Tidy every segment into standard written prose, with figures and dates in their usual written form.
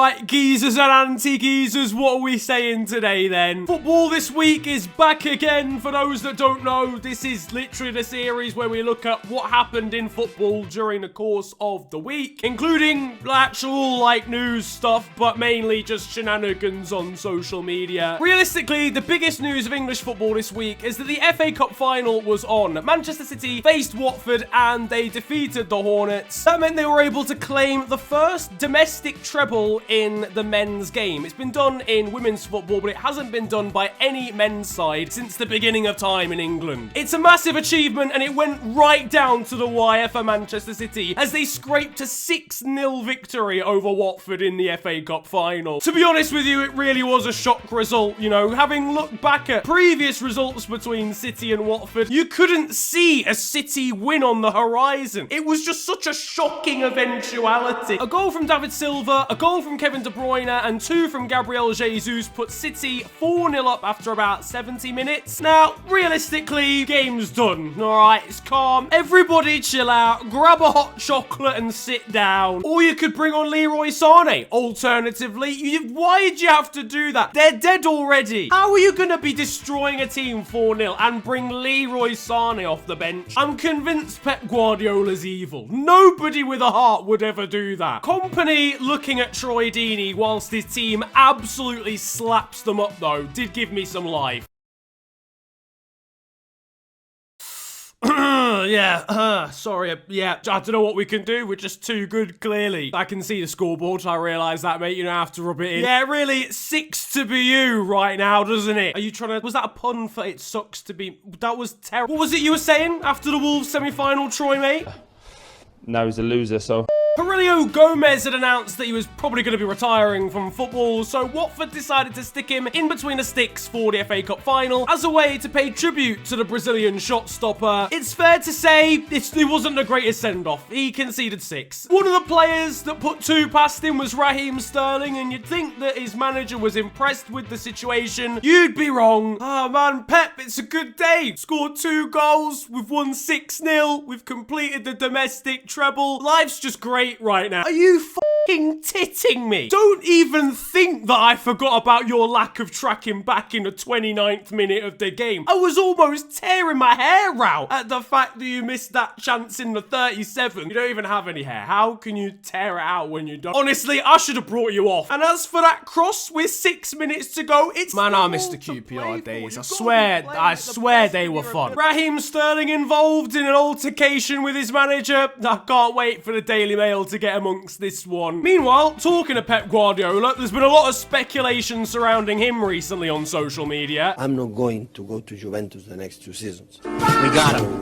Alright, geezers and anti-geezers, what are we saying today then? Football this week is back again. For those that don't know, this is literally the series where we look at what happened in football during the course of the week, including actual, news stuff, but mainly just shenanigans on social media. Realistically, the biggest news of English football this week is that the FA Cup final was on. Manchester City faced Watford and they defeated the Hornets. That meant they were able to claim the first domestic treble in the men's game. It's been done in women's football, but it hasn't been done by any men's side since the beginning of time in England. It's a massive achievement, and it went right down to the wire for Manchester City as they scraped a 6-0 victory over Watford in the FA Cup final. To be honest with you, it really was a shock result. You know, having looked back at previous results between City and Watford, you couldn't see a City win on the horizon. It was just such a shocking eventuality. A goal from David Silva, a goal from Kevin De Bruyne, and 2 from Gabriel Jesus put City 4-0 up after about 70 minutes. Now, realistically, game's done. Alright, it's calm. Everybody chill out, grab a hot chocolate and sit down. Or you could bring on Leroy Sané. Alternatively, why'd you have to do that? They're dead already. How are you going to be destroying a team 4-0 and bring Leroy Sané off the bench? I'm convinced Pep Guardiola's evil. Nobody with a heart would ever do that. Company looking at Troy Deeney whilst his team absolutely slaps them up though did give me some life. Sorry, I don't know what we can do. We're just too good, clearly. I can see the scoreboard, I realise that, mate. You don't have to rub it in. Yeah, really, it sucks to be you right now, doesn't it? Are you trying to... Was that a pun for it sucks to be... That was terrible. What was it you were saying after the Wolves semi-final, Troy, mate? Now he's a loser, so... Aurelio Gomez had announced that he was probably going to be retiring from football, so Watford decided to stick him in between the sticks for the FA Cup final as a way to pay tribute to the Brazilian shot stopper. It's fair to say it wasn't the greatest send-off. He conceded 6. One of the players that put 2 past him was Raheem Sterling, and you'd think that his manager was impressed with the situation. You'd be wrong. Oh man, Pep, it's a good day. Scored 2 goals, we've won 6-0, we've completed the domestic treble. Life's just great right now. Are you fucking titting me? Don't even think that I forgot about your lack of tracking back in the 29th minute of the game. I was almost tearing my hair out at the fact that you missed that chance in the 37th. You don't even have any hair. How can you tear it out when you don't? Honestly, I should have brought you off. And as for that cross with 6 minutes to go, it's... Man, I miss the QPR days. I swear they were fun. Raheem Sterling involved in an altercation with his manager. I can't wait for the Daily Mail to get amongst this one. Meanwhile, talking of Pep Guardiola, there's been a lot of speculation surrounding him recently on social media. I'm not going to go to Juventus the next 2 seasons. We got him.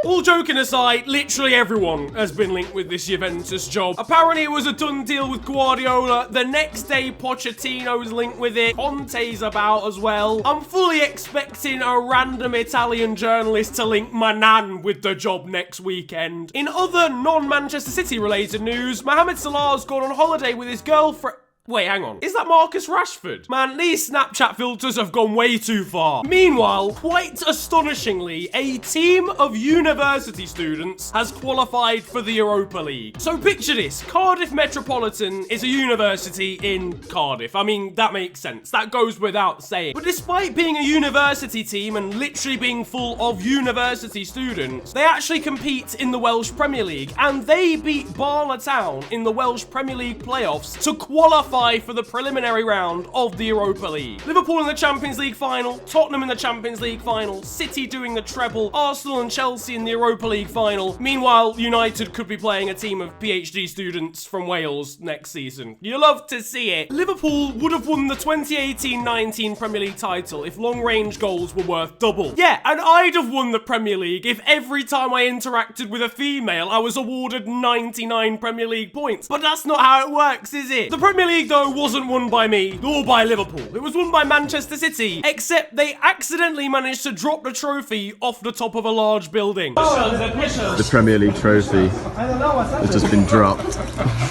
All joking aside, literally everyone has been linked with this Juventus job. Apparently it was a done deal with Guardiola. The next day Pochettino's linked with it. Conte's about as well. I'm fully expecting a random Italian journalist to link my nan with the job next weekend. In other non-Manchester City related news, Mohamed Salah's gone on holiday with his girlfriend. Wait, hang on. Is that Marcus Rashford? Man, these Snapchat filters have gone way too far. Meanwhile, quite astonishingly, a team of university students has qualified for the Europa League. So picture this. Cardiff Metropolitan is a university in Cardiff. I mean, that makes sense. That goes without saying. But despite being a university team and literally being full of university students, they actually compete in the Welsh Premier League. And they beat Barnet Town in the Welsh Premier League playoffs to qualify for the preliminary round of the Europa League. Liverpool in the Champions League final, Tottenham in the Champions League final, City doing the treble, Arsenal and Chelsea in the Europa League final. Meanwhile, United could be playing a team of PhD students from Wales next season. You love to see it. Liverpool would have won the 2018-19 Premier League title if long-range goals were worth double. Yeah, and I'd have won the Premier League if every time I interacted with a female, I was awarded 99 Premier League points. But that's not how it works, is it? The Premier League League, though, wasn't won by me, nor by Liverpool. It was won by Manchester City, except they accidentally managed to drop the trophy off the top of a large building. The Premier League trophy has just been dropped.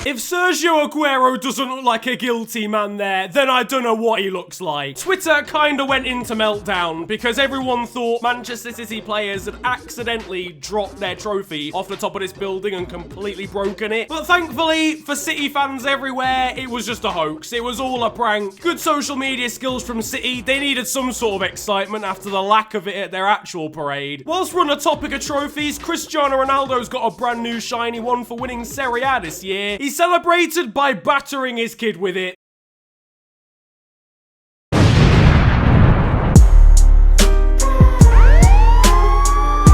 If Sergio Aguero doesn't look like a guilty man there, then I don't know what he looks like. Twitter kinda went into meltdown because everyone thought Manchester City players had accidentally dropped their trophy off the top of this building and completely broken it. But thankfully, for City fans everywhere, it was just a hoax. It was all a prank. Good social media skills from City. They needed some sort of excitement after the lack of it at their actual parade. Whilst we're on the topic of trophies, Cristiano Ronaldo's got a brand new shiny one for winning Serie A this year. He celebrated by battering his kid with it.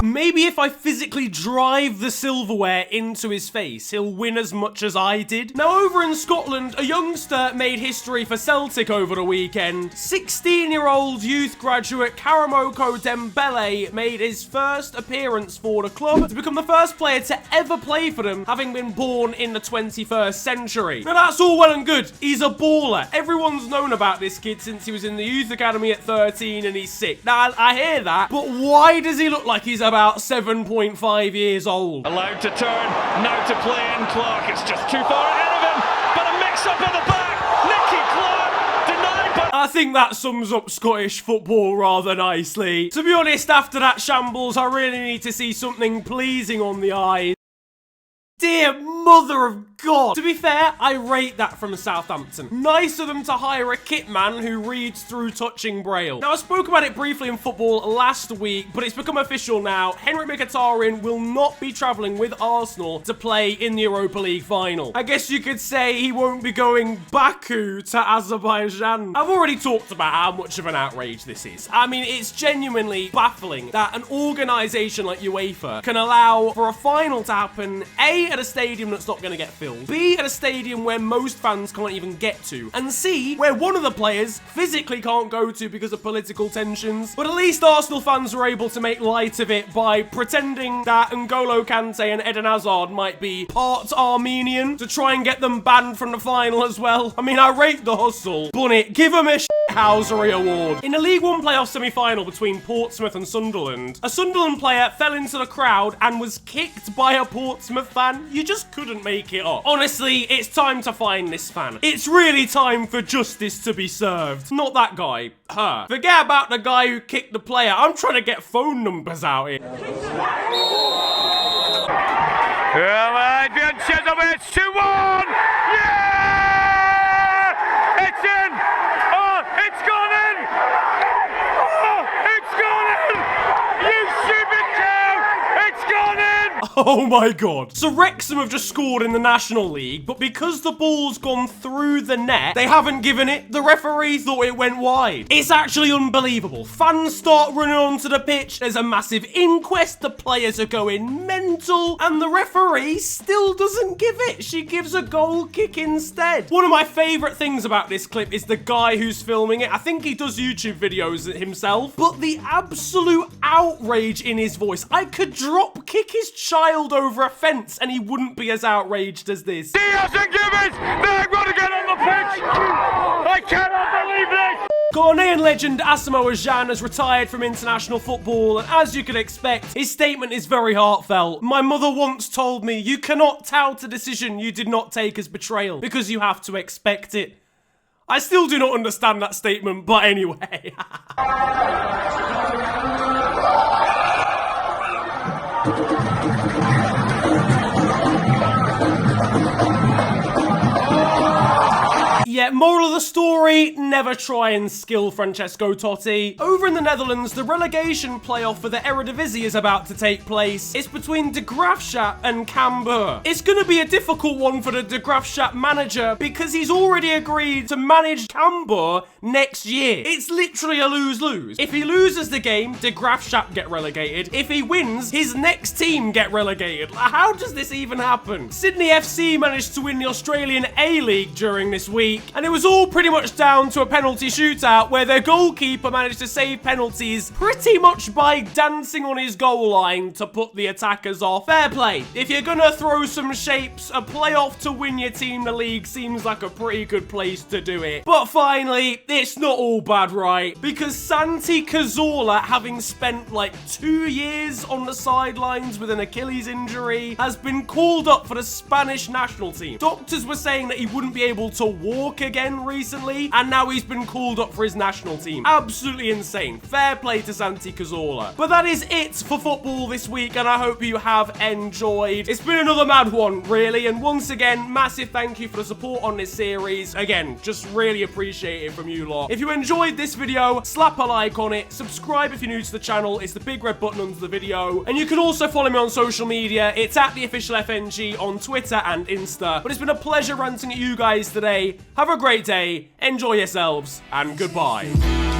Maybe if I physically drive the silverware into his face, he'll win as much as I did. Now, over in Scotland, a youngster made history for Celtic over the weekend. 16-year-old youth graduate Karamoko Dembele made his first appearance for the club to become the first player to ever play for them, having been born in the 21st century. Now, that's all well and good. He's a baller. Everyone's known about this kid since he was in the youth academy at 13 and he's sick. Now, I hear that, but why does he look like he's about 7.5 years old? Allowed to turn, now to play in Clark. It's just too far ahead of him, but a mix-up at the back. Nicky Clark denied by... I think that sums up Scottish football rather nicely. To be honest, after that shambles, I really need to see something pleasing on the eye. Dear mother of God. To be fair, I rate that from Southampton. Nice of them to hire a kit man who reads through touching braille. Now, I spoke about it briefly in football last week, but it's become official now. Henrik Mkhitaryan will not be travelling with Arsenal to play in the Europa League final. I guess you could say he won't be going Baku to Azerbaijan. I've already talked about how much of an outrage this is. I mean, it's genuinely baffling that an organisation like UEFA can allow for a final to happen, A, at a stadium that's not going to get filled, B, at a stadium where most fans can't even get to, and C, where one of the players physically can't go to because of political tensions. But at least Arsenal fans were able to make light of it by pretending that N'Golo Kante and Eden Hazard might be part Armenian to try and get them banned from the final as well. I mean, I rate the hustle. Bunny, give them a Housery award. In the League One playoff semi-final between Portsmouth and Sunderland, a Sunderland player fell into the crowd and was kicked by a Portsmouth fan. You just couldn't make it up. Honestly, it's time to find this fan. It's really time for justice to be served. Not that guy. Her. Forget about the guy who kicked the player. I'm trying to get phone numbers out here. It's 2-1! Yeah! It's in! Oh, it's gone in! Oh, it's gone in! You stupid cow! It's gone in! Oh my God. So Wrexham have just scored in the National League, but because the ball's gone through the net, they haven't given it. The referee thought it went wide. It's actually unbelievable. Fans start running onto the pitch. There's a massive inquest. The players are going mental, and the referee still doesn't give it. She gives a goal kick instead. One of my favorite things about this clip is the guy who's filming it. I think he does YouTube videos himself, but the absolute outrage in his voice. I could drop kick his child over a fence and he wouldn't be as outraged as this. He hasn't given it! They've got to get on the pitch! I cannot believe this! Ghanaian legend Asamoah Gyan has retired from international football, and as you can expect, his statement is very heartfelt. My mother once told me, you cannot tout a decision you did not take as betrayal, because you have to expect it. I still do not understand that statement, but anyway. Yeah, moral of the story, never try and skill Francesco Totti. Over in the Netherlands, the relegation playoff for the Eredivisie is about to take place. It's between De Graafschap and Cambuur. It's going to be a difficult one for the De Graafschap manager because he's already agreed to manage Cambuur next year. It's literally a lose-lose. If he loses the game, De Graafschap get relegated. If he wins, his next team get relegated. How does this even happen? Sydney FC managed to win the Australian A-League during this week. And it was all pretty much down to a penalty shootout where their goalkeeper managed to save penalties pretty much by dancing on his goal line to put the attackers off. Fair play. If you're gonna throw some shapes, a playoff to win your team the league seems like a pretty good place to do it. But finally, it's not all bad, right? Because Santi Cazorla, having spent like 2 years on the sidelines with an Achilles injury, has been called up for the Spanish national team. Doctors were saying that he wouldn't be able to walk again recently, and now he's been called up for his national team. Absolutely insane. Fair play to Santi Cazorla. But that is it for football this week, and I hope you have enjoyed. It's been another mad one, really, and once again, massive thank you for the support on this series. Again, just really appreciate it from you lot. If you enjoyed this video, slap a like on it, subscribe if you're new to the channel, it's the big red button under the video, and you can also follow me on social media. It's at the official FNG on Twitter and Insta. But it's been a pleasure ranting at you guys today. Have a great day, enjoy yourselves, and goodbye.